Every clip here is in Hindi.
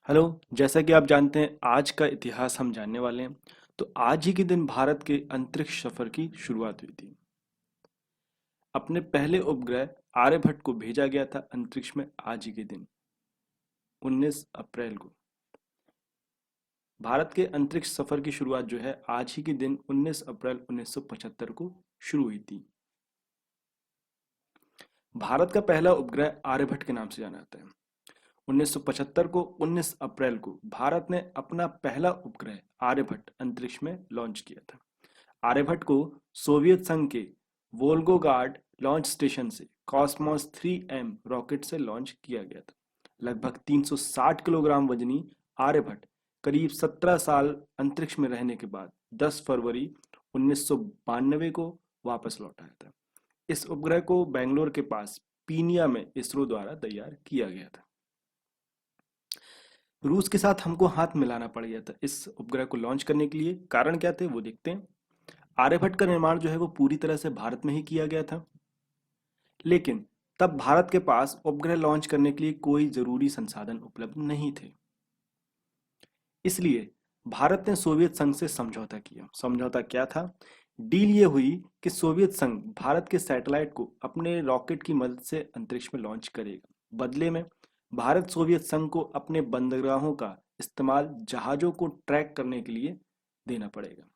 हेलो। जैसा कि आप जानते हैं आज का इतिहास हम जानने वाले हैं। तो आज ही के दिन भारत के अंतरिक्ष सफर की शुरुआत हुई थी। अपने पहले उपग्रह आर्यभट्ट को भेजा गया था अंतरिक्ष में आज ही के दिन 19 अप्रैल को। भारत के अंतरिक्ष सफर की शुरुआत जो है आज ही के दिन 19 अप्रैल 1975 को शुरू हुई थी। भारत का पहला उपग्रह आर्यभट्ट के नाम से जाना जाता है। 1975 को 19 अप्रैल को भारत ने अपना पहला उपग्रह आर्यभट्ट अंतरिक्ष में लॉन्च किया था। आर्यभट्ट को सोवियत संघ के वोल्गोगार्ड लॉन्च स्टेशन से कॉस्मोस 3M रॉकेट से लॉन्च किया गया था। लगभग 360 किलोग्राम वजनी आर्यभट्ट करीब 17 साल अंतरिक्ष में रहने के बाद 10 फरवरी 1992 को वापस लौट आया था। इस उपग्रह को बेंगलोर के पास पीनिया में इसरो द्वारा तैयार किया गया था। रूस के साथ हमको हाथ मिलाना पड़ गया था इस उपग्रह को लॉन्च करने के लिए। कारण क्या थे वो देखते हैं। आर्यभट्ट का निर्माण जो है वो पूरी तरह से भारत में ही किया गया था, लेकिन तब भारत के पास उपग्रह लॉन्च करने के लिए कोई जरूरी संसाधन उपलब्ध नहीं थे। इसलिए भारत ने सोवियत संघ से समझौता किया। समझौता क्या था? डील ये हुई कि सोवियत संघ भारत के सैटेलाइट को अपने रॉकेट की मदद से अंतरिक्ष में लॉन्च करेगा। बदले में भारत सोवियत संघ को अपने बंदरगाहों का इस्तेमाल जहाजों को ट्रैक करने के लिए देना पड़ेगा।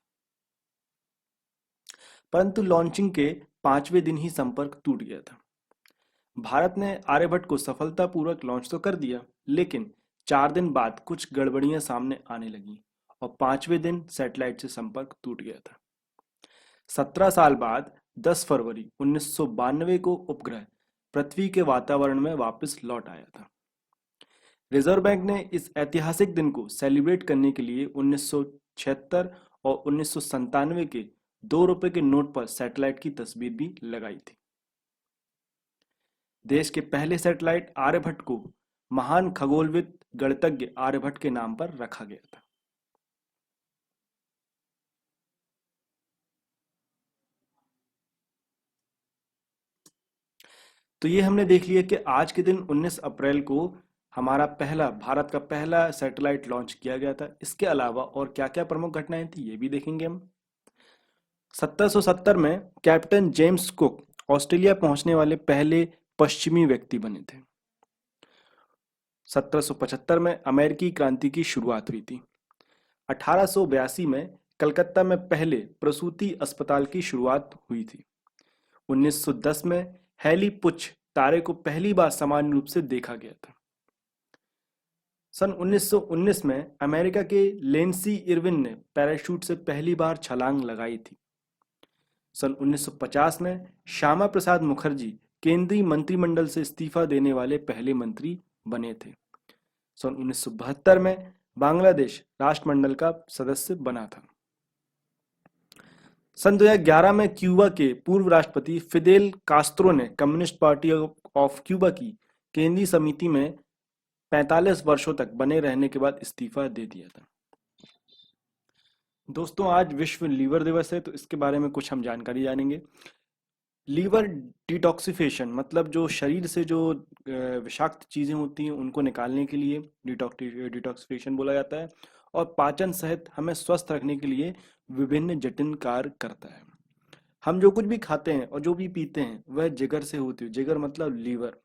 परंतु लॉन्चिंग के 5वें दिन ही संपर्क टूट गया था। भारत ने आर्यभट्ट को सफलतापूर्वक लॉन्च तो कर दिया, लेकिन 4 दिन बाद कुछ गड़बड़ियां सामने आने लगी और 5वें दिन सैटेलाइट से संपर्क टूट गया था। 17 साल बाद 10 फरवरी 1992 को उपग्रह पृथ्वी के वातावरण में वापस लौट आया था। रिजर्व बैंक ने इस ऐतिहासिक दिन को सेलिब्रेट करने के लिए 1976 और 1997 के 2 रुपए के नोट पर सैटेलाइट की तस्वीर भी लगाई थी। देश के पहले सैटेलाइट आर्यभट्ट को महान खगोलविद गणितज्ञ आर्यभट्ट के नाम पर रखा गया था। तो ये हमने देख लिया कि आज के दिन 19 अप्रैल को हमारा भारत का पहला सैटेलाइट लॉन्च किया गया था। इसके अलावा और क्या क्या प्रमुख घटनाएं थी ये भी देखेंगे हम। 1770 में कैप्टन जेम्स कुक ऑस्ट्रेलिया पहुंचने वाले पहले पश्चिमी व्यक्ति बने थे। 1775 में अमेरिकी क्रांति की शुरुआत हुई थी। 1882 में कलकत्ता में पहले प्रसूति अस्पताल की शुरुआत हुई थी। 1910 में हैली पुच तारे को पहली बार सामान्य रूप से देखा गया था। सन 1919 में अमेरिका के लेंसी इरविन ने पैराशूट से पहली बार छलांग लगाई थी। सन 1950 में श्यामा प्रसाद मुखर्जी केंद्रीय मंत्रिमंडल से इस्तीफा देने वाले पहले मंत्री बने थे। सन 1972 में बांग्लादेश राष्ट्रमंडल का सदस्य बना था। सन 2011 में क्यूबा के पूर्व राष्ट्रपति फिदेल कास्त्रो ने कम्युनिस्ट पार्टी ऑफ क्यूबा की केंद्रीय समिति में 45 वर्षों तक बने रहने के बाद इस्तीफा दे दिया था। दोस्तों, आज विश्व लीवर दिवस है, तो इसके बारे में कुछ हम जानकारी जानेंगे। लीवर डिटॉक्सिफिकेशन मतलब जो शरीर से जो विषाक्त चीजें होती हैं उनको निकालने के लिए डिटॉक्सिफिकेशन बोला जाता है, और पाचन सहित हमें स्वस्थ रखने के लिए विभिन्न जटिल कार्य करता है। हम जो कुछ भी खाते हैं और जो भी पीते हैं वह जिगर से होती है। जिगर मतलब लीवर,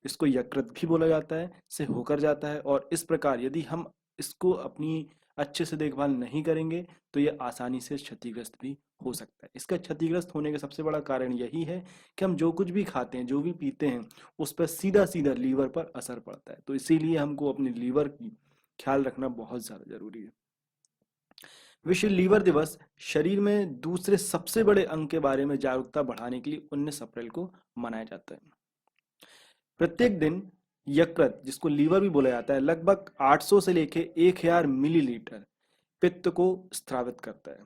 इसको यकृत भी बोला जाता है, से होकर जाता है। और इस प्रकार यदि हम इसको अपनी अच्छे से देखभाल नहीं करेंगे तो ये आसानी से क्षतिग्रस्त भी हो सकता है। इसका क्षतिग्रस्त होने का सबसे बड़ा कारण यही है कि हम जो कुछ भी खाते हैं, जो भी पीते हैं, उस पर सीधा सीधा लीवर पर असर पड़ता है। तो इसीलिए हमको अपने लीवर की ख्याल रखना बहुत ज्यादा जरूरी है। विश्व लीवर दिवस शरीर में दूसरे सबसे बड़े अंग के बारे में जागरूकता बढ़ाने के लिए 19 अप्रैल को मनाया जाता है। प्रत्येक दिन यकृत, जिसको लीवर भी बोला जाता है, लगभग 800 से लेके 1000 मिलीलीटर पित्त को स्रावित करता है,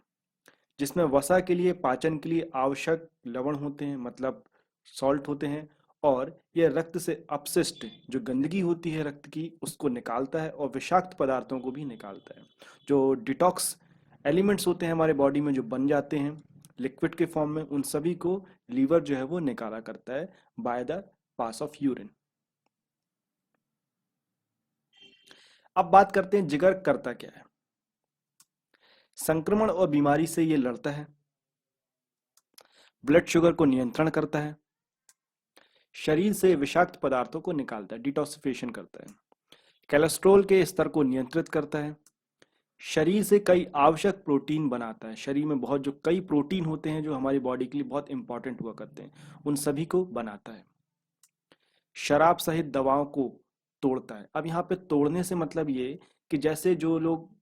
जिसमें वसा के लिए, पाचन के लिए आवश्यक लवण होते हैं, मतलब सॉल्ट होते हैं। और यह रक्त से अपशिष्ट जो गंदगी होती है रक्त की, उसको निकालता है और विषाक्त पदार्थों को भी निकालता है। जो डिटॉक्स एलिमेंट्स होते हैं हमारे बॉडी में जो बन जाते हैं लिक्विड के फॉर्म में, उन सभी को लीवर जो है वो निकाला करता है by the pass of urine. अब बात करते हैं जिगर करता क्या है। संक्रमण और बीमारी से ये लड़ता है, ब्लड शुगर को नियंत्रण करता है, शरीर से विषाक्त पदार्थों को निकालता है, डिटॉक्सिफिकेशन करता है, कोलेस्ट्रॉल के स्तर को नियंत्रित करता है, शरीर से कई आवश्यक प्रोटीन बनाता है। शरीर में बहुत जो कई प्रोटीन होते हैं जो हमारी बॉडी के लिए बहुत इंपॉर्टेंट हुआ करते हैं, उन सभी को बनाता है। शराब सहित दवाओं को तोड़ता है। अब यहाँ पे तोड़ने से मतलब ये कि जैसे जो लोग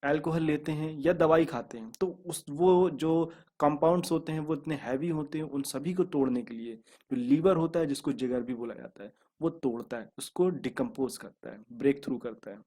अल्कोहल लेते हैं या दवाई खाते हैं तो उस वो जो कंपाउंड्स होते हैं वो इतने हैवी होते हैं, उन सभी को तोड़ने के लिए जो लीवर होता है, जिसको जिगर भी बोला जाता है, वो तोड़ता है, उसको डिकम्पोज करता है, ब्रेक थ्रू करता है।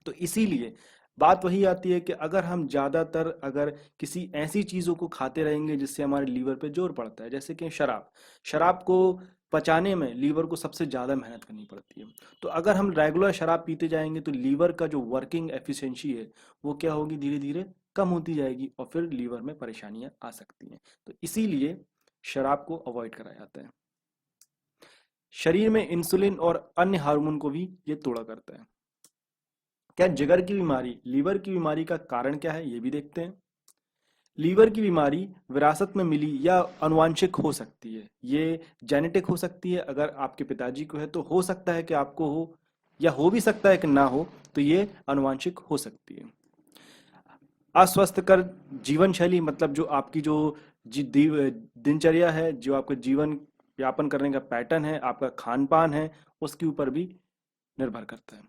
तो इसीलिए बात वही आती है कि अगर हम ज़्यादातर अगर किसी ऐसी चीज़ों को खाते रहेंगे जिससे हमारे लीवर पे जोर पड़ता है, जैसे कि शराब, शराब को पचाने में लीवर को सबसे ज़्यादा मेहनत करनी पड़ती है। तो अगर हम रेगुलर शराब पीते जाएंगे तो लीवर का जो वर्किंग एफिशिएंसी है वो क्या होगी, धीरे धीरे कम होती जाएगी और फिर लीवर में परेशानियां आ सकती हैं। तो इसीलिए शराब को अवॉइड करा जाता है। शरीर में इंसुलिन और अन्य हार्मोन को भी ये तोड़ा करता है। क्या जिगर की बीमारी लीवर की बीमारी का कारण क्या है, ये भी देखते हैं। लीवर की बीमारी विरासत में मिली या आनुवांशिक हो सकती है। ये जेनेटिक हो सकती है, अगर आपके पिताजी को है तो हो सकता है कि आपको हो, या हो भी सकता है कि ना हो, तो ये आनुवांशिक हो सकती है। अस्वस्थकर जीवन शैली मतलब जो आपकी जो दिनचर्या है, जो आपका जीवन यापन करने का पैटर्न है, आपका खान पान है, उसके ऊपर भी निर्भर करता है।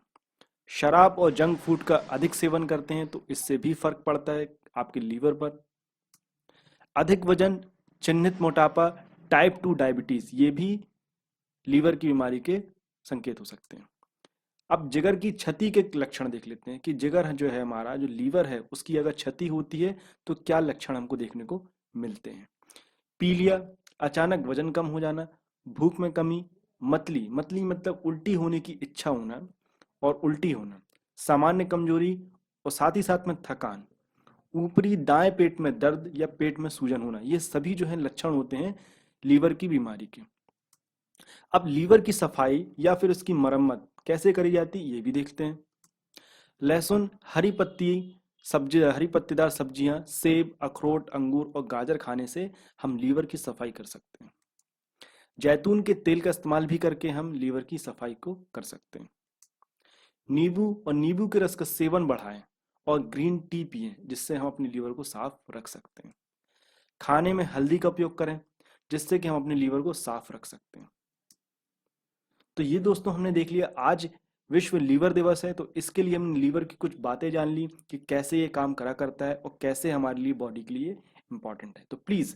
शराब और जंक फूड का अधिक सेवन करते हैं तो इससे भी फर्क पड़ता है आपके लीवर पर। अधिक वजन, चिन्हित मोटापा, टाइप 2 डायबिटीज, ये भी लीवर की बीमारी के संकेत हो सकते हैं। अब जिगर की क्षति के लक्षण देख लेते हैं कि जिगर जो है हमारा जो लीवर है उसकी अगर क्षति होती है तो क्या लक्षण हमको देखने को मिलते हैं। पीलिया, अचानक वजन कम हो जाना, भूख में कमी, मतली, मतली मतलब उल्टी होने की इच्छा होना और उल्टी होना, सामान्य कमजोरी और साथ ही साथ में थकान, ऊपरी दाएं पेट में दर्द या पेट में सूजन होना, ये सभी जो है लक्षण होते हैं लीवर की बीमारी के। अब लीवर की सफाई या फिर उसकी मरम्मत कैसे करी जाती है ये भी देखते हैं। लहसुन, हरी पत्ती सब्जी, हरी पत्तेदार सब्जियां, सेब, अखरोट, अंगूर और गाजर खाने से हम लीवर की सफाई कर सकते हैं। जैतून के तेल का इस्तेमाल भी करके हम लीवर की सफाई को कर सकते हैं। नींबू और नींबू के रस का सेवन बढ़ाएं और ग्रीन टी पिएं, जिससे हम अपने लीवर को साफ रख सकते हैं। खाने में हल्दी का उपयोग करें जिससे कि हम अपने लीवर को साफ रख सकते हैं। तो ये दोस्तों हमने देख लिया, आज विश्व लीवर दिवस है तो इसके लिए हमने लीवर की कुछ बातें जान ली कि कैसे ये काम करा करता है और कैसे हमारे लिए बॉडी के लिए इम्पॉर्टेंट है। तो प्लीज़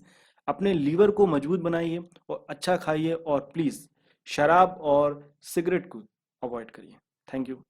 अपने लीवर को मजबूत बनाइए और अच्छा खाइए और प्लीज़ शराब और सिगरेट को अवॉइड करिए। Thank you.